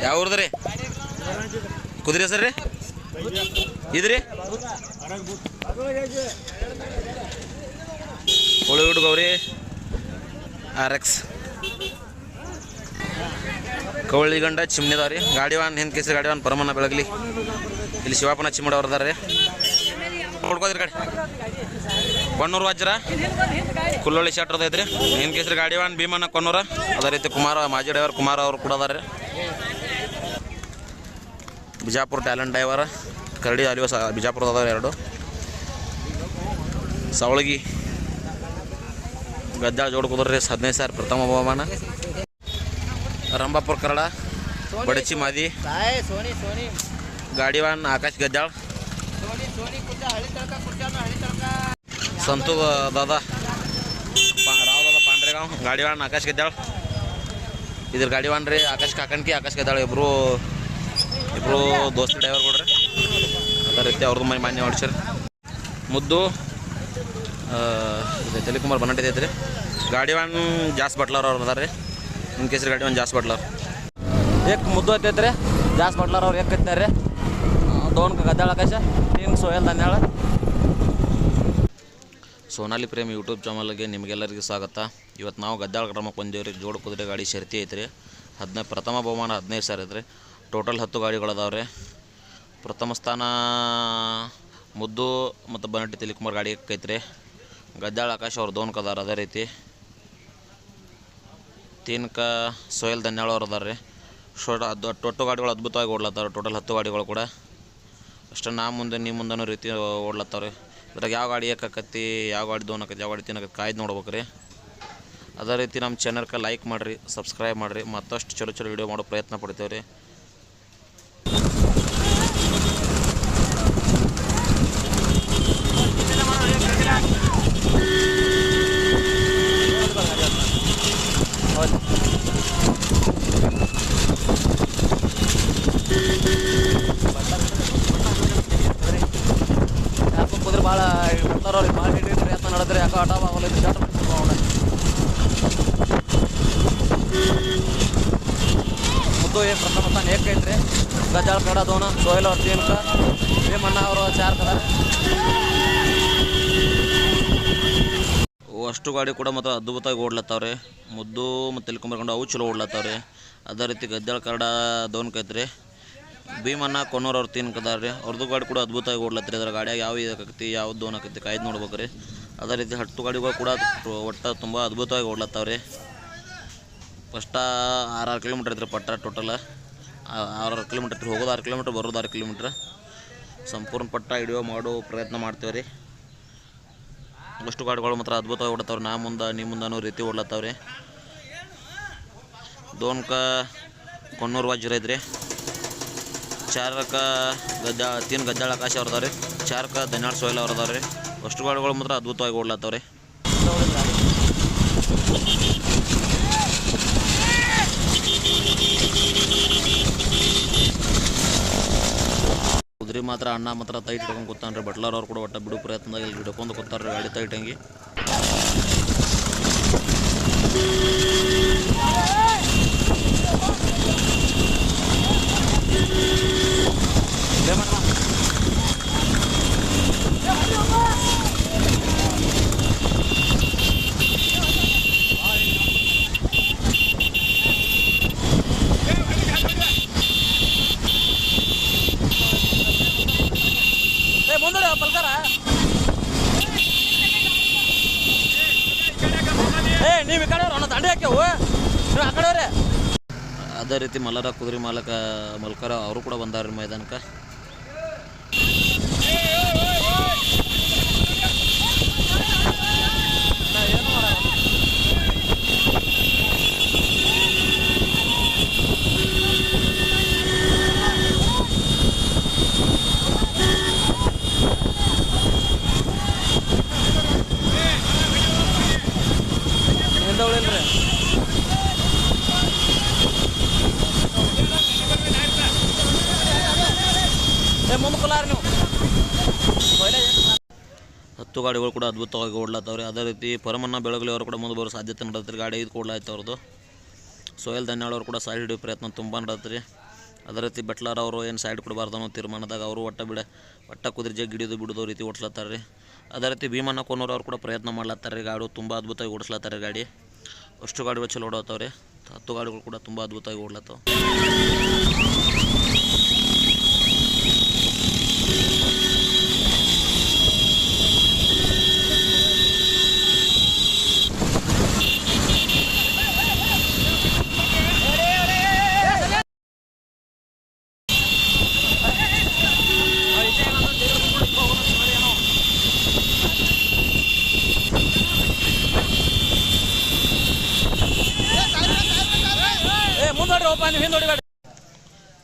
ಯಾವ ಊರ್ದ್ರಿ ಕುದುರೆ ಹೆಸರು ರೀ ಇದ್ರಿ ಹುಡುಗುಡ್ ಗೌರಿ RX ಕವಳಿಗಂಡ ಚಿಮ್ನಿದಾವ್ರಿ ಗಾಡಿವಾನ್ ಹಿಂದ್ ಕೇಸರಿ ಗಾಡಿವಾನ್ ಪರಮನ ಬೆಳಗ್ಲಿ ಇಲ್ಲಿ ಶಿವಾಪನ ಚಿಮ್ಮಡ ಅವ್ರದಾರ್ರಿ ನೋಡ್ಕೋದ್ರಿ ಗಾಡಿ ಕೊಣ್ಣೂರು ವಜ್ರ ಕುಲ್ಲೊಳ್ಳಿ ಶಾಟ್ರದ ಐತ್ರಿ ಹಿಂದ್ ಕೇಸರಿ ಗಾಡಿವಾನ್ ಭೀಮನ ಕೊಣ್ಣೂರ ಅದೇ ರೀತಿ ಕುಮಾರ ಮಾಜಿ ಡ್ರೈವರ್ ಕುಮಾರ ಅವರು ಕೂಡ ಅದಾರ್ರಿ ಬಿಜಾಪುರ ಟ್ಯಾಲೆಂಟ್ ಡ್ರೈವರ್ ಕರಡಿ ಅಲಿವ ಬಿಜಾಪುರದ ಅದಾವ ಎರಡು ಸವಳಗಿ ಗದ್ದಾಳ ಜೋಡ್ ಕುದುರ್ರಿ 15,000 ಪ್ರಥಮ ಬಹುಮಾನ ರಂಭಾಪುರ ಕರಡ ಬಡಚಿ ಮಾದಿ ಗಾಡಿವಾನ್ ಆಕಾಶ್ ಗದ್ದಾಳ ಸಂತು ದಾದಾ ರಾವ್ ದಾದಾ ಪಾಂಡ್ರೆಗಾಂವ್ ಗಾಡಿವಾನ್ ಆಕಾಶ್ ಗದ್ದಾಳ ಇದ್ರ ಗಾಡಿವಾನ್ ರೀ ಆಕಾಶ್ ಕಾಕಣ್ಕಿ ಆಕಾಶ್ ಗದ್ದಾಳ ಇಬ್ರು ದೋಸ್ತಿ ಡ್ರೈವರ್ ಕೊಡ್ರಿ ಅದೇ ರೀತಿ ಅವ್ರದ್ದು ಮನೆ ಮಾನ್ಯ ಹೊಡ್ಸ್ರಿ ಮುದ್ದು ತಲಿಕುಮಾರ್ ಬನ್ನಟ್ಟಿ ಐತ್ರಿ ಗಾಡಿವಾನ್ ಜಾಸ್ ಬಟ್ಲರ್ ಅವ್ರು ಅದಾರ ರೀ ನಿಮ್ಮ ಕೇಸರಿ ಗಾಡಿವಾನ್ ಜಾಸ್ ಬಟ್ಲರ್ ಏಕ್ ಮುದ್ದು ಐತೈತ್ರಿ ಜಾಸ್ ಬಟ್ಲರ್ ಅವ್ರು ಏಕ್ ಐತಾರೆ ದೋನ್ ಗದ್ದಾಳ ಆಕಾಶ ನೀನು ಸೋಯಲ್ ಧನ್ಯಾಳ ಸೋನಾಲಿ ಪ್ರೇಮ್ ಯೂಟ್ಯೂಬ್ ಚಾನಲ್ಗೆ ನಿಮಗೆಲ್ಲರಿಗೂ ಸ್ವಾಗತ. ಇವತ್ತು ನಾವು ಗದ್ದಾಳ ಗ್ರಾಮಕ್ಕೆ ಬಂದೇವ್ರಿ. ಜೋಡು ಕುದುರೆ ಗಾಡಿ ಶರ್ತಿ ಐತ್ರಿ. ಪ್ರಥಮ ಬಹುಮಾನ 15,000 ಐತ್ರಿ. ಟೋಟಲ್ 10 ಗಾಡಿಗಳದಾವ್ರಿ. ಪ್ರಥಮ ಸ್ಥಾನ ಮುದ್ದು ಮತ್ತು ಬನ್ನಟ್ಟಿ ತಲಿಕುಮಾರ್ ಗಾಡಿ ಐತ್ರಿ. ಗದ್ದಾಳ ಆಕಾಶ್ ಅವ್ರು ದೋನ್ ಕದಾರ. ಅದೇ ರೀತಿ ತೀನ್ಕ ಸೋಯಲ್ ಧನ್ಯಾಳ ಅವ್ರು ಅದಾರ ರೀ. ಟೊಟ್ಟು ಗಾಡಿಗಳು ಅದ್ಭುತವಾಗಿ ಓಡ್ಲತ್ತಾವ್ರಿ. ಟೋಟಲ್ 10 ಗಾಡಿಗಳು ಕೂಡ ಅಷ್ಟೇ. ನಾ ಮುಂದೆ ನೀ ಮುಂದನೋ ರೀತಿ ಓಡ್ಲತ್ತಾವ್ರಿ. ಇದ್ರಾಗ ಯಾವ ಗಾಡಿ ಏಕಾಕತ್ತಿ, ಯಾವ ಗಾಡಿ ದೋನ್ ಆಕತಿ, ಯಾವ ಗಾಡಿ ತಿನ್ನಕತ್ತಿ ಕಾಯ್ದು ನೋಡ್ಬೇಕು ರೀ. ಅದೇ ರೀತಿ ನಮ್ಮ ಚಾನಲ್ಗೆ ಲೈಕ್ ಮಾಡಿರಿ, ಸಬ್ಸ್ಕ್ರೈಬ್ ಮಾಡಿರಿ. ಮತ್ತಷ್ಟು ಚಲೋ ವಿಡಿಯೋ ಮಾಡೋ ಪ್ರಯತ್ನ ಪಡ್ತೇವೆ ರೀ. ಕುದುರೆ ಭಾಳ ಬರ್ತಾರವ್ರಿಗೆ ಭಾಳ ಪ್ರಯತ್ನ ನಡೆದ್ರಿ. ಯಾಕೋ ಆಟ ಆಗಲ್ಲ. ಶಾರ್ಟ್ ಮುದ್ದು ಪ್ರಥಮ ಸ್ಥಾನ ಏಕೈತ್ರಿ. ಗದ್ದಾಳ ಕಡ ದೋನ ಸೋಯಲ್ ಅವ್ರ ತೀನ್ಕ ಭೀಮಣ್ಣ ಅವರು 4 ಕದಾರ. ಅಷ್ಟು ಗಾಡಿ ಕೂಡ ಮಾತ್ರ ಅದ್ಭುತವಾಗಿ ಓಡ್ಲತ್ತಾವ್ರಿ. ಮುದ್ದು ಮತ್ತು ತಲಿಕುಮಾರ್ಕೊಂಡು ಅವು ಚಲೋ ಓಡ್ಲತ್ತಾವ್ರಿ. ಅದೇ ರೀತಿ ಗದ್ದಾಳ ಕರಡ ದೋನ್ಕೈತ್ರಿ. ಭೀಮಣ್ಣ ಕೊನ್ನೂರು ಅವ್ರು ತಿನ್ಕದಾರ ರೀ. ಅವ್ರದ್ದು ಗಾಡಿ ಕೂಡ ಅದ್ಭುತವಾಗಿ ಓಡ್ಲತ್ರಿ. ಅದರ ಗಾಡಿಯಾಗ ಯಾವ ಇದಾಕತಿ, ಯಾವ್ದು ದೋನ್ ಆಕತಿ ಕಾಯ್ದು ನೋಡ್ಬೇಕು ರೀ. ಅದೇ ರೀತಿ 10 ಗಾಡಿಗಳು ಕೂಡ ಒಟ್ಟು ತುಂಬ ಅದ್ಭುತವಾಗಿ ಓಡ್ಲತ್ತಾವ್ರಿ. ಫಸ್ಟ 6 ಕಿಲೋಮೀಟ್ರ್ ಐತ್ರಿ ಪಟ್ಟ. ಟೋಟಲ್ 6 ಕಿಲೋಮೀಟ್ರ್ ಹೋಗೋದು 6 ಕಿಲೋಮೀಟ್ರ್, ಬರೋದು 6 ಕಿಲೋಮೀಟ್ರ್. ಸಂಪೂರ್ಣ ಪಟ್ಟ ವಿಡಿಯೋ ಮಾಡೋ ಪ್ರಯತ್ನ ಮಾಡ್ತೇವೆ ರೀ. ಅಷ್ಟು ಗಾಡಿಗಳು ಮಾತ್ರ ಅದ್ಭುತವಾಗಿ ಓಡ್ಲತ್ತಾವ್ರಿ. ನಾ ಮುಂದೆ ನೀ ಮುಂದೆ ಅನ್ನೋ ರೀತಿ ಓಡ್ಲತ್ತಾವ್ರಿ. ದೋನ್ಕ ಕೊನ್ನೂರು ವಜ್ರ ಐತ್ರಿ. 4ಕ ತೀನ್ ಗದ್ದಾಳ ಆಕಾಶ ಅವ್ರದಾವ್ರಿ. 4ಕ ಧನ್ಯಾಳ ಸೋಯಲ್ ಅವ್ರದಾವ್ರಿ. ಅಷ್ಟು ಗಾಡಿಗಳು ಮಾತ್ರ ಅದ್ಭುತವಾಗಿ ಓಡ್ಲತ್ತಾವ್ರಿ. ಕುದುರೆ ಮಾತ್ರ ಅಣ್ಣ ಮಾತ್ರ ತೈಟ್ ಹಿಡ್ಕೊಂಡು ಕೂತಾನ್ರಿ. ಬಟ್ಲರ್ ಅವ್ರು ಕೂಡ ಒಟ್ಟ ಬಿಡು ಪ್ರಯತ್ನದಾಗ ಇಲ್ಲಿ ಹಿಡ್ಕೊಂಡು ಕೂತಾರ್ರಿ ಗಾಡಿ ತೈಟಂಗಿ. ನೀವು ಈ ಕಡೆ ದಂಡೆ ಹಾಕ್ಯವು, ನೀವು ಆ ಕಡೆ. ಅದೇ ರೀತಿ ಮಲ್ಲರ ಕುದುರೆ ಮಲ್ಕರ ಅವರು ಕೂಡ ಬಂದಾರ್ರಿ ಮೈದಾನಕ್ಕೆ. ಹತ್ತು ಗಾಡಿಗಳು ಕೂಡ ಅದ್ಭುತವಾಗಿ ಓಡ್ಲತ್ತವ್ರಿ. ಅದೇ ರೀತಿ ಪರಮಣ್ಣ ಬೆಳಗಲಿ ಅವರು ಕೂಡ ಮುಂದೆ ಬರೋ ಸಾಧ್ಯತೆ ನಡೆದ್ರಿ. ಗಾಡಿ 5 ಕೊಡ್ಲಾಯ್ತು ಅವ್ರದ್ದು. ಸೋಯಲ್ ಧನ್ಯಾಳ ಅವರು ಕೂಡ ಸಾರಿ ಹಿಡಿಯೋ ಪ್ರಯತ್ನ ತುಂಬ ನಡೆದ್ರಿ. ಅದೇ ರೀತಿ ಬೆಟ್ಲಾರ್ ಅವರು ಏನು ಸೈಡ್ ಕೊಡಬಾರ್ದು ಅನ್ನೋ ತೀರ್ಮಾನದಾಗ ಅವರು ಒಟ್ಟ ಕುದುರೆ ಜಗ್ಗಿ ಹಿಡಿದು ಬಿಡೋದು ರೀತಿ ಓಡಿಸ್ಲತ್ತಾರೆ ರೀ. ಅದೇ ರೀತಿ ಭೀಮಣ್ಣ ಕೊನ್ನೂರು ಅವ್ರು ಕೂಡ ಪ್ರಯತ್ನ ಮಾಡ್ಲತ್ತಾರೆ ರೀ. ಗಾಡಿ ತುಂಬ ಅದ್ಭುತವಾಗಿ ಓಡಿಸ್ಲತ್ತಾರೆ ಗಾಡಿ. ಅಷ್ಟು ಗಾಡಿಗಳು ಚಲೋ ಓಡಾತಾವೆ ರೀ. 10 ಗಾಡಿಗಳು ಕೂಡ ತುಂಬ ಅದ್ಭುತವಾಗಿ ಓಡ್ಲತ್ತಾವೆ.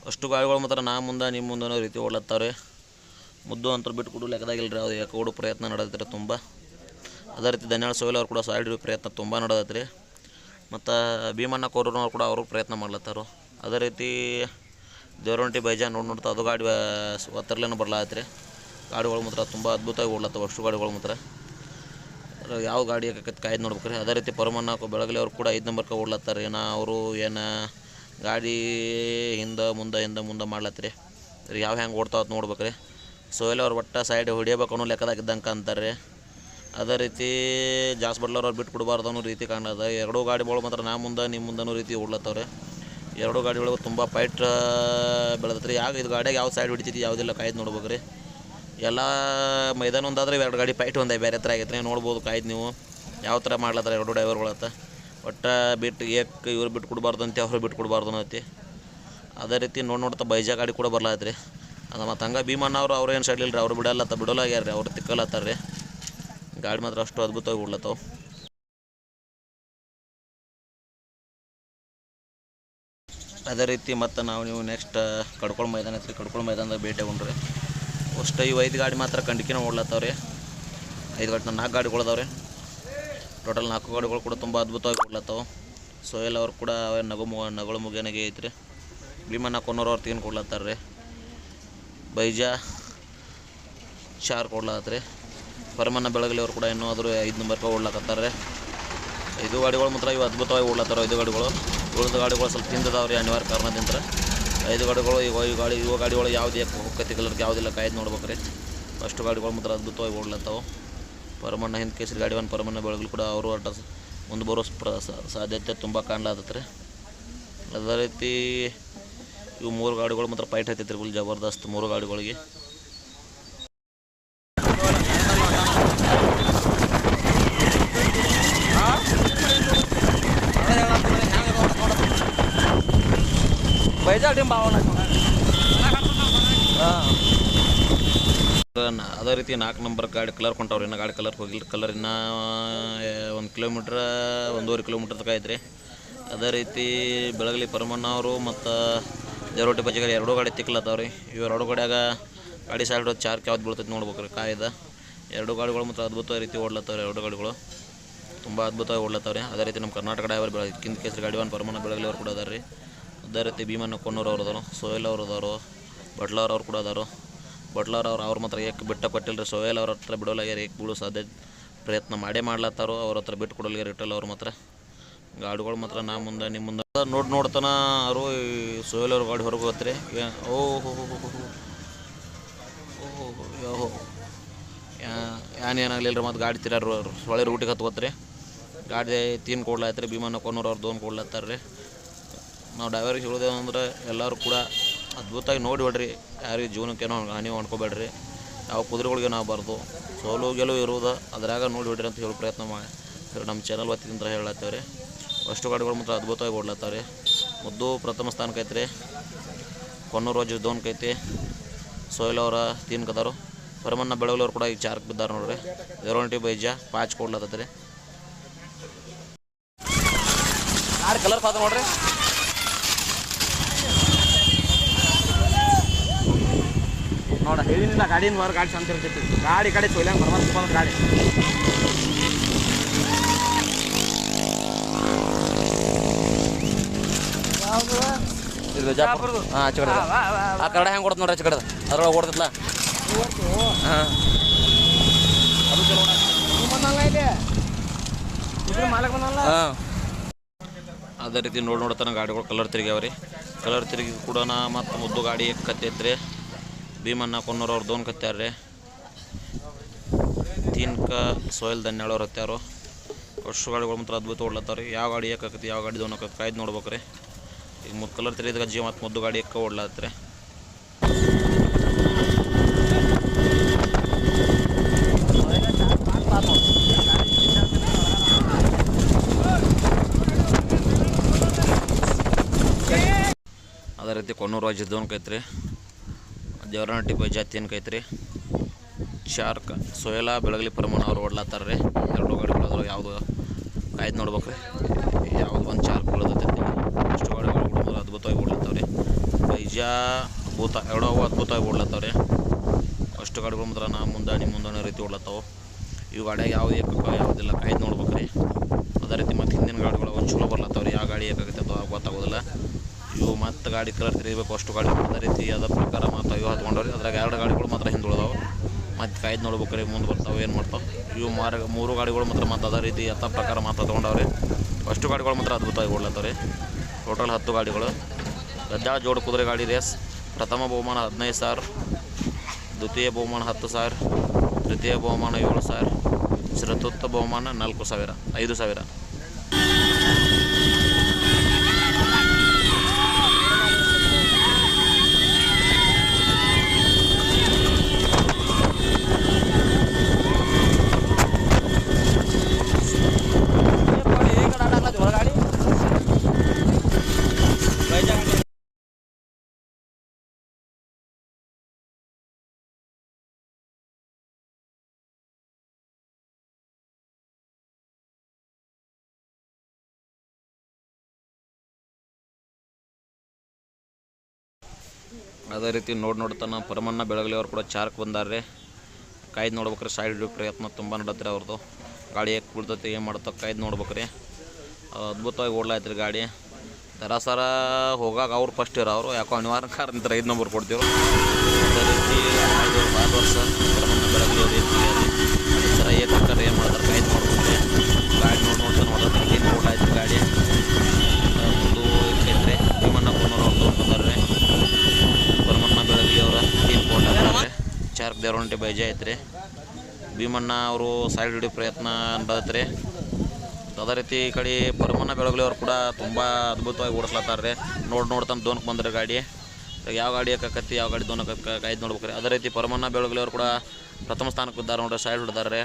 ಅಷ್ಟು ಗಾಡಿಗಳು ಮಾತ್ರ ನಾ ಮುಂದೆ ನಿಮ್ಮ ಮುಂದೆ ಅನ್ನೋ ರೀತಿ ಓಡ್ಲತ್ತಾವ್ರೆ. ಮುದ್ದು ಅಂತ ಬಿಟ್ಟು ಕೊಡು ಲೆಕ್ಕದಾಗಿಲ್ಲ ರೀ. ಅದು ಯಾಕೆ ಓಡೋ ಪ್ರಯತ್ನ ನಡೆದೈತೆ ರೀ ತುಂಬ. ಅದೇ ರೀತಿ ಧನ್ಯಾಳ ಸೋಯಲ್ ಅವ್ರು ಕೂಡ ಸೈಡ್ ಹಿಡಿಯೋ ಪ್ರಯತ್ನ ತುಂಬ ನಡೆದೈತೆ ರೀ. ಮತ್ತು ಭೀಮಣ್ಣ ಕೋರೂರ್ನವ್ರು ಕೂಡ ಅವರು ಪ್ರಯತ್ನ ಮಾಡ್ಲತ್ತಾರು. ಅದೇ ರೀತಿ ದೇವರೊಂಟಿ ಬೈಜಾ ನೋಡ್ತಾ ಅದು ಗಾಡಿ ಒತ್ತರ್ಲೇನು ಬರ್ಲಾಗತ್ತೆ ರೀ. ಗಾಡಿಗಳು ಮಾತ್ರ ತುಂಬ ಅದ್ಭುತವಾಗಿ ಓಡ್ಲತ್ತಾವೆ ಅಷ್ಟು ಗಾಡಿಗಳು ಮಾತ್ರ. ಯಾವ ಗಾಡಿ ಯಾಕೈತೆ ಕಾಯ್ದು ನೋಡ್ಬೇಕು ರೀ. ಅದೇ ರೀತಿ ಪರಮಣ್ಣ ಬೆಳಗಲಿ ಅವ್ರು ಕೂಡ 5 ನಂಬರ್ಗೆ ಓಡ್ಲತ್ತಾರೆ. ಅವರು ಏನು ಗಾಡಿ ಹಿಂದೆ ಮುಂದೆ ಮಾಡ್ಲತ್ತೀರಿ. ಯಾವ ಹೆಂಗೆ ಓಡ್ತಾವತ್ತು ನೋಡ್ಬೇಕು ರೀ. ಸೋಯಲ್ ಅವ್ರು ಒಟ್ಟು ಸೈಡ್ ಹೊಡಿಯಬೇಕು ಅನ್ನೋ ಲೆಕ್ಕದಾಗಿದ್ದಂಗೆ ಅಂತಾರೆ ರೀ. ಅದೇ ರೀತಿ ಜಾಸ್ ಬಟ್ಲರ್ ಅವ್ರು ಬಿಟ್ಟು ಕೊಡಬಾರ್ದು ಅನ್ನೋ ರೀತಿ ಕಾಣದ. 2 ಗಾಡಿಗಳು ಮಾತ್ರ ನಾ ಮುಂದೆ ನಿಮ್ಮ ಮುಂದೆ ಅನ್ನೋ ರೀತಿ ಓಡ್ಲತ್ತವ್ರೆ. 2 ಗಾಡಿಗಳು ತುಂಬ ಫೈಟ್ ಬೆಳೆದತ್ರಿ. ಇದು ಗಾಡಿಯಾಗ ಯಾವ ಸೈಡ್ ಹೊಡಿತೈತಿ ಯಾವುದಿಲ್ಲ ಕಾಯ್ದು ನೋಡ್ಬೇಕು ರೀ. ಎಲ್ಲ ಮೈದಾನ ಒಂದಾದ್ರೆ 2 ಗಾಡಿ ಫೈಟ್ ಒಂದೇ ಬೇರೆ ಥರ ಆಗೈತೆ ರೀ. ನೋಡ್ಬೋದು ಕಾಯ್ದು ನೀವು ಯಾವ ಥರ ಮಾಡ್ಲತ್ತಾರೆ 2 ಡ್ರೈವರ್ಗಳತ್ತ. ಒಟ್ಟು ಬಿಟ್ಟು ಇವ್ರು ಬಿಟ್ಟು ಕೊಡಬಾರ್ದು ಅಂತೆ, ಅವ್ರು ಬಿಟ್ಟು ಕೊಡಬಾರ್ದು ಅನ್ನತಿ. ಅದೇ ರೀತಿ ನೋಡ್ತಾ ಬೈಜಾ ಗಾಡಿ ಕೂಡ ಬರ್ಲಾಯ್ತು ರೀ. ಅದು ಮತ್ತು ಹಂಗೆ ಭೀಮಣ್ಣ ಅವ್ರು ಏನು ಸೈಡ್ಲಿಲ್ಲ ರೀ. ಅವ್ರು ಬಿಡೋಲಾಗ್ಯಾರ ರೀ. ಅವ್ರು ತಿಕ್ಕಲತ್ತಾರ ರೀ. ಗಾಡಿ ಮಾತ್ರ ಅಷ್ಟು ಅದ್ಭುತವಾಗಿ ಓಡ್ಲತ್ತಾವ. ಅದೇ ರೀತಿ ಮತ್ತು ನೀವು ನೆಕ್ಸ್ಟ್ ಕಡ್ಕೊಳ ಮೈದಾನ ಐತ್ರಿ. ಕಡ್ಕೊಳ ಮೈದಾನದಾಗ ಭೇಟಿ ಆಗೊಂಡ್ರಿ. ಅಷ್ಟು ಇವು 5 ಗಾಡಿ ಮಾತ್ರ ಕಂಡಿಕಿನ ಓಡ್ಲತ್ತಾವ್ರಿ. 5 ಗಾಡಿ 4 ಗಾಡಿಗಳದಾವ್ರಿ. ಟೋಟಲ್ 4 ಗಾಡಿಗಳು ಕೂಡ ತುಂಬ ಅದ್ಭುತವಾಗಿ ಓಡ್ಲತ್ತಾವೆ. ಸೋಯಲ್ ಅವ್ರು ಕೂಡ ನಗಳು ಮುಗಿಯನಾಗೆ ಐತ್ರಿ. ಭೀಮಣ್ಣ ಕೊನ್ನೂರು ಅವ್ರು 3 ಕೊಡ್ಲತ್ತಾರ ರೀ. ಬೈಜಾ 4 ಕೊಡ್ಲತ್ತರಿ. ಪರಮಣ್ಣ ಬೆಳಗಲಿ ಅವ್ರು ಕೂಡ ಇನ್ನೂ ಆದರೂ 5 ನಂಬರ್ಗೆ ಓಡ್ಲಕತ್ತಾರೆ ರೀ. 5 ಗಾಡಿಗಳು ಮಾತ್ರ ಇವು ಅದ್ಭುತವಾಗಿ ಓಡ್ಲತ್ತಾರ. 5 ಗಾಡಿಗಳು ಉಳಿದ ಗಾಡಿಗಳು ಸ್ವಲ್ಪ ತಿಂದದಾವ್ರಿ ಅನಿವಾರ್ಯ ಕಾರಣದಿಂದ. 5 ಗಾಡಿಗಳು ಇವು ಗಾಡಿಗಳು ಯಾವುದೇ ಹೊಕ್ಕತಿ ಕಲರ್ಗೆ ಯಾವುದಿಲ್ಲ ಕಾಯ್ದು ನೋಡ್ಬೇಕು ರೀ. ಅಷ್ಟು ಗಾಡಿಗಳು ಮಾತ್ರ ಅದ್ಭುತವಾಗಿ ಓಡ್ಲತ್ತಾವೆ. ಪರಮಣ್ಣ ಹಿಂದೆ ಕೇಸರಿ ಗಾಡಿ ಪರಮಣ್ಣ ಬೆಳಗಲಿ ಕೂಡ ಅವರು ಆಟ ಮುಂದೆ ಬರೋ ಸಾಧ್ಯತೆ ತುಂಬ ಕಾಣ್ಲಾತೈತೆ ರೀ. ಅದೇ ರೀತಿ ಇವು 3 ಗಾಡಿಗಳು ಮಾತ್ರ ಫೈಟ್ ಐತೈತೆ ರೀ. ಫುಲ್ ಜಬರ್ದಸ್ತ್ 3 ಗಾಡಿಗಳಿಗೆ. ಅದೇ ರೀತಿ 4 ನಂಬರ್ ಗಾಡಿ ಕಲರ್ ಕೊಂಟವ್ರಿ. ಇನ್ನೂ ಗಾಡಿ ಕಲರ್ ಹೋಗಿಲ್ಲ. ಕಲರ್ ಇನ್ನೂ 1 ಕಿಲೋಮೀಟ್ರ್ 1.5 ಕಿಲೋಮೀಟ್ರ್ ತನಕ ಐತ್ರಿ. ಅದೇ ರೀತಿ ಬೆಳಗಲಿ ಪರಮಣ್ಣ ಅವರು ಮತ್ತು ದೇವರೊಟ್ಟಿ ಬಜ್ಜಿಗಾರಿ 2 ಗಾಡಿ ತಿಕ್ಲತ್ತಾವ್ರಿ. ಇವು 2 ಗಾಡಿಯಾಗ ಗಾಡಿ ಸೈಡ್ ಚಾರ್ಕ್ ಯಾವ್ದು ಬೀಳ್ತೈತೆ ನೋಡ್ಬೇಕು ರೀ. ಕಾಯ್ದ 2 ಗಾಡಿಗಳು ಮತ್ತು ಅದ್ಭುತ ರೀತಿ ಓಡ್ಲತ್ತವ್ರಿ. 2 ಗಾಡಿಗಳು ತುಂಬ ಅದ್ಭುತವಾಗಿ ಓಡ್ಲತ್ತವ್ರಿ. ಅದೇ ರೀತಿ ನಮ್ಮ ಕರ್ನಾಟಕ ಡ್ರೈವರ್ ಕಿಂದ ಕೇಸರಿ ಗಾಡಿ ಪರಮಣ್ಣ ಬೆಳಗಲಿ ಅವ್ರು ಕೂಡ ಅದಾರ ರೀ. ಅದೇ ರೀತಿ ಭೀಮಣ್ಣ ಕೊನ್ನೂರು ಅವ್ರು ಅದಾರು. ಸೋಯಲ್ ಅವ್ರು ಅದಾರು. ಬಟ್ಲಾರ್ ಅವ್ರು ಕೂಡ ಅದಾರು. ಬಟ್ಲಾರ್ ಅವ್ರು ಮಾತ್ರ ಏಕೆ ಬಿಟ್ಟ ಕೊಟ್ಟಿಲ್ಲ ರೀ. ಸೋಯಲ್ ಅವ್ರ ಹತ್ರ ಬಿಡೋಲಾಗ್ಯಾರ. ಏಕೆ ಬಿಡೋ ಸಾಧ್ಯ ಪ್ರಯತ್ನ ಮಾಡಲಾತ್ತಾರೋ. ಅವ್ರ ಹತ್ರ ಬಿಟ್ಟು ಕೊಡೋಲ್ಗ್ಯಾರ ಇಟ್ಟಲ್ಲ ಅವ್ರು ಮಾತ್ರ. ಗಾಡಿಗಳು ಮಾತ್ರ ನಾ ಮುಂದೆ ನಿಮ್ಮ ಮುಂದೆ ನೋಡ್ತಾನ ಅವರು ಸೋಯಲ್ ಅವ್ರ ಗಾಡಿ ಹೊರಗೆ ಹೋಗ್ತಾರೆ. ಓಹೋ ಏನಾಗಲಿಲ್ಲ ರೀ. ಮತ್ತು ಗಾಡಿ ತಿರಾರು ಸೊಳ್ಳೆ ರೂಟಿಗೆ ಹತ್ಕೋತ್ರಿ. ಗಾಡಿ 3 ಕೊಡ್ಲಾಯ್ತು ರೀ. ಭೀಮಣ್ಣ ಕೊನ್ನೂರು ಅವ್ರು 2 ಕೊಡ್ಲತ್ತಾರೆ ರೀ. ನಾವು ಡ್ರೈವರಿಗೆ ಹೇಳೋದೇವು ಅಂದ್ರೆ ಎಲ್ಲರೂ ಕೂಡ ಅದ್ಭುತವಾಗಿ ನೋಡಿ ಬಿಡ್ರಿ. ಯಾರಿಗೆ ಜೀವನಕ್ಕೇನೋ ಹಾನಿ ಮಾಡ್ಕೋಬೇಡ್ರಿ. ಯಾವ ಕುದುರೆಗಳಿಗೆ ನಾವು ಬಾರ್ದು ಸೋಲು ಗೆಲುವು ಇರುವುದು ಅದ್ರಾಗ ನೋಡಿ ಬಿಡ್ರಿ ಅಂತ ಹೇಳೋ ಪ್ರಯತ್ನ ಮಾಡಿ ನಮ್ಮ ಚಾನಲ್ ವತಿಯಿಂದ ಹೇಳತ್ತೇವೆ ರೀ. ಅಷ್ಟು ಗಾಡಿಗಳು ಮಾತ್ರ ಅದ್ಭುತವಾಗಿ ಓಡ್ಲತ್ತಾವೆ ರೀ. ಮುದ್ದು ಪ್ರಥಮ ಸ್ಥಾನಕ್ಕೆ ಐತೆ ರೀ. ಕೊನ್ನೂರು ರೋಜ್ 2 ಐತಿ. ಸೋಯಲ್ ಅವರ 3 ಕದಾರು. ಪರಮಣ್ಣ ಬೆಳಗಲವ್ರು ಕೂಡ ಈಗ 4 ಬಿದ್ದಾರೆ ನೋಡ್ರಿ. ದೇವರೊಂಟಿ ಬೈಜಾ 5 ಕೊಡ್ಲತ್ತೈತೆ ರೀ. ಗಾಡಿ ಕಲರ್ ಪಾದ ನೋಡ್ರಿ. ನೋಡ ಹೇಳಿನಿಲ್ಲ ಗಾಡಿಯಿಂದ ಹೊರ ಗಾಡಿ ಶಾಂತಿ ಇರ್ತೈತಿ. ಗಾಡಿ ಕಡೆ ಸೊಯ್ಲಂಗೆ ಬರ್ಬಾರ್ದು ಗಾಡಿ. ಆಚೆ ಕಡೆ ಆ ಕಡೆ ಹೆಂಗೆ ಕೊಡ್ತು ನೋಡ್ರಿ. ಆಚೆ ಕಡೆ ಅದ್ರೊಳಗೆ ಓಡ್ತಿತ್ಲ. ಹಾಂ ಅದು ಚಲೋ ಹಾಂ. ಅದೇ ರೀತಿ ನೋಡ್ತಾನೆ ಗಾಡಿಗಳು ಕಲರ್ ತಿರುಗ್ಯಾವ ರೀ. ಕಲರ್ ತಿರುಗಿ ಕೂಡ ಮತ್ತು ಮುದ್ದು ಗಾಡಿ ಕತ್ತೈತ್ರಿ. ಭೀಮಣ್ಣ ಕೊನ್ನೂರು ಅವ್ರು ದೋನ್ ಕತ್ಯಾರ್ರಿ. 3 का ಸೋಯಲ್ ಧನ್ಯಾಳವ್ರು ಹತ್ಯಾರು. ಅಷ್ಟು ಗಾಡಿಗಳು ಮಾತ್ರ ಅದ್ಭುತ ಓಡ್ಲತ್ತಾವ್ರಿ. ಯಾವ ಗಾಡಿ ಏಕಾಕತಿ ಯಾವ ಗಾಡಿ ದೋನ್ ಹಾಕತ್ತೆ ಕಾಯ್ದು ನೋಡ್ಬೇಕ್ರಿ. ಈಗ ಕಲರ್ ತಿರುಗಿದ ಗಜ್ಜಿ ಮತ್ತು ಮುದ್ದು ಗಾಡಿ ಎಕ್ಕ ಓಡ್ಲತ್ರಿ. ಅದೇ ರೀತಿ ಕೊನ್ನೂರು ರಾಜ್ಯ ದೋನ್ ಕೈತ್ರಿ. ದೇವರನಟ್ಟಿ ಬೈಜಾತಿ ಏನು ಕೈತ್ರಿ. ಶಾರ್ಕ್ ಸೋಯಲ ಬೆಳಗಲಿ ಪ್ರಮಾಣ ಅವ್ರು ಓಡ್ಲತ್ತಾರ್ರಿ. 2 ಗಾಡಿಗಳು ಅದ್ರ ಯಾವುದು ಕಾಯ್ದು ನೋಡ್ಬೇಕ್ರಿ. ಯಾವ್ದು ಒಂದು ಶಾರ್ಕ್ ಬೆಳೆದೈತಿ. ಅಷ್ಟು ಗಾಡಿಗಳು ಕೂಡ ಅದ್ಭುತವಾಗಿ ಓಡ್ಲತ್ತಾವ್ರಿ. ಬೈಜಾ ಭೂತ 2 ಅವು ಅದ್ಭುತವಾಗಿ ಓಡ್ಲತ್ತಾವ್ರಿ. ಅಷ್ಟು ಗಾಡಿಗಳು ಮಾತ್ರ ಮುಂದಾಣಿ ರೀತಿ ಓಡ್ಲತ್ತಾವು. ಇವು ಗಾಡಿಯಾಗ ಯಾವ್ದು ಏಕಕ್ಕ ಯಾವುದಿಲ್ಲ ಕಾಯ್ದು ನೋಡ್ಬೇಕ್ರಿ. ಅದೇ ರೀತಿ ಮತ್ತು ಹಿಂದಿನ ಗಾಡಿಗಳು ಅವು ಚಲೋ ಬರ್ಲತ್ತಾವ್ರಿ. ಯಾವ ಗಾಡಿ ಏಕಾಗತ್ತೆ ಅದು ಗೊತ್ತಾಗೋದಿಲ್ಲ. ಇವು ಮತ್ತು ಗಾಡಿ ಕಲರ್ ತಿರುಗಬೇಕು ಅಷ್ಟು ಗಾಡಿ ಅದೇ ರೀತಿ ಅದ ಪ್ರಕಾರ ಮತ್ತು ಇವು ಹತ್ಕೊಂಡವ್ರಿ. ಅದ್ರಾಗ 2 ಗಾಡಿಗಳು ಮಾತ್ರ ಹಿಂದುಳಿದಾವೆ. ಮತ್ತು ಕಾಯ್ದು ನೋಡ್ಬೇಕ್ರಿ ಮುಂದೆ ಬರ್ತಾವೆ ಏನು ಮಾಡ್ತಾವೆ. ಇವು 3 ಗಾಡಿಗಳು ಮಾತ್ರ ಅದೇ ರೀತಿ ಯಥ ಪ್ರಕಾರ ಮಾತ್ರ ತೊಗೊಂಡವ್ರಿ. ಅಷ್ಟು ಗಾಡಿಗಳು ಮಾತ್ರ ಅದ್ಭುತವಾಗಿ ಓಡ್ಲತ್ತವ್ರಿ. ಟೋಟಲ್ 10 ಗಾಡಿಗಳು. ಗದ್ದಾಳ ಜೋಡು ಕುದುರೆ ಗಾಡಿ ರೇಸ್. ಪ್ರಥಮ ಬಹುಮಾನ 15,000, ದ್ವಿತೀಯ ಬಹುಮಾನ 10,000, ತೃತೀಯ ಬಹುಮಾನ 7,000, ಚತುರ್ಥ ಬಹುಮಾನ 4,000 5,000. ಅದೇ ರೀತಿ ನೋಡ್ತಾನ ಪರಮಣ್ಣ ಬೆಳಗಲಿ ಅವ್ರು ಕೂಡ ಚಾರ್ಕ್ ಬಂದಾರ್ರಿ. ಕಾಯ್ದು ನೋಡ್ಬೇಕ್ರಿ. ಸೈಡ್ ಹಿಡಿಯೋ ಪ್ರಯತ್ನ ತುಂಬ ನಡತ್ರಿ ಅವ್ರದ್ದು. ಗಾಡಿ ಹೇಗೆ ಬೀಳ್ತೈತಿ ಏನು ಮಾಡ್ತಾ ಕಾಯ್ದು ನೋಡ್ಬೇಕ್ರಿ. ಅದ್ಭುತವಾಗಿ ಓಡ್ಲಾಯ್ತ್ರಿ ಗಾಡಿ. ದರಾಸರ ಹೋಗಾಗ ಅವ್ರು ಫಸ್ಟ್ ಇರೋರು ಯಾಕೋ ಅನಿವಾರ್ಯ ಕಾರಣದಿಂದ 5 ನಂಬರ್ ಕೊಡ್ತೀವಿ. ಅದೇ ರೀತಿ 5 ವರ್ಷ ಪರಮಣ್ಣ ಬೆಳಗಲಿ ಅವ್ರು ಈ ಥರ ಏಕಕ್ಕರ್ ಏನು ಮಾಡ್ತಾರೆ ಕಾಯ್ದು ನೋಡ್ಬೇಕ್ರಿ. ಗಾಡಿ ನೋಡ್ತಾನೆ ಏನು ಓಡ್ಲಾಯ್ತ್ರಿ ಗಾಡಿ. ಒಂದು ಐತ್ರಿ ಭೀಮಣ್ಣ ಕೊನ್ನೂರು ಅವ್ರು ತೊಗೊಂಡ್ಬಂದಾರ್ರಿ. ಪರಮಣ್ಣ ಬೆಳಗಲಿ ಅವರ ಟೀಮ್ ಕೊಡ್ಲಾರೆ. ಚಾರ್ಕ್ ದೇವರನಟ್ಟಿ ಬೈಜಾ ಐತ್ರಿ. ಭೀಮಣ್ಣ ಅವರು ಸೈಡ್ ಹಿಡಿಯೋ ಪ್ರಯತ್ನ ಅನ್ಬತ್ರಿ. ಅದೇ ರೀತಿ ಈ ಕಡೆ ಪರಮಣ್ಣ ಬೆಳಗಲಿ ಅವ್ರು ಕೂಡ ತುಂಬ ಅದ್ಭುತವಾಗಿ ಓಡಿಸ್ಲತ್ತಾರ್ರಿ. ನೋಡ್ತಾನೆ ದೋನಕ್ಕೆ ಬಂದ್ರೆ ಗಾಡಿ ಯಾವ ಗಾಡಿ ಹಾಕತ್ತಿ ಯಾವ ಗಾಡಿ ದೋನಕ್ಕೆ ಕಾಯ್ದು ನೋಡ್ಬೇಕ್ರಿ. ಅದೇ ರೀತಿ ಪರಮಣ್ಣ ಬೆಳಗಲಿ ಅವ್ರು ಕೂಡ ಪ್ರಥಮ ಸ್ಥಾನಕ್ಕೆ ಬಿದ್ದಾರೆ ನೋಡ್ರಿ. ಸೈಡ್ ಹಿಡ್ದಾರ್ರಿ.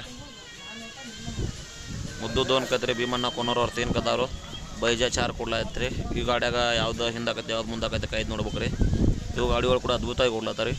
ಮುದ್ದು ದೋನ್ ಕತ್ರಿ. ಭೀಮಣ್ಣ ಕೊನ್ನೂರು ಅವ್ರು 3 ಕದಾರು. ಬೈಜಾ ಚಾರ್ ಕೊಡ್ಲಾಯ್ತ್ರಿ. ಈ ಗಾಡಿಯಾಗ ಯಾವ್ದು ಹಿಂದಾಕತ್ತೆ ಯಾವ್ದು ಮುಂದಾಕತ್ತೆ ಕಾಯ್ದು ನೋಡ್ಬೇಕ್ರಿ. ಇವು ಗಾಡಿಗಳು ಕೂಡ ಅದ್ಭುತವಾಗಿ ಓಡ್ಲತ್ತಾರ ರೀ.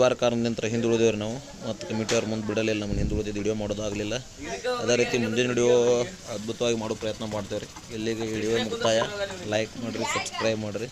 ಅನಿವಾರ್ಯ ಕಾರಣದಿಂದ ಹಿಂದುಳಿದೇವ್ರಿ ನಾವು, ಮತ್ತು ಕಮಿಟಿಯವ್ರ ಮುಂದೆ ಬಿಡಲಿಲ್ಲ, ನಮ್ಗೆ ಹಿಂದುಳಿದಿದ್ದು ವಿಡಿಯೋ ಮಾಡೋದಾಗಲಿಲ್ಲ. ಅದೇ ರೀತಿ ಮುಂದಿನ ವಿಡಿಯೋ ಅದ್ಭುತವಾಗಿ ಮಾಡೋ ಪ್ರಯತ್ನ ಮಾಡ್ತೇವೆ ರೀ. ಇಲ್ಲಿಗೆ ವಿಡಿಯೋ ಮುಕ್ತಾಯ. ಲೈಕ್ ಮಾಡಿರಿ, ಸಬ್ಸ್ಕ್ರೈಬ್ ಮಾಡಿರಿ.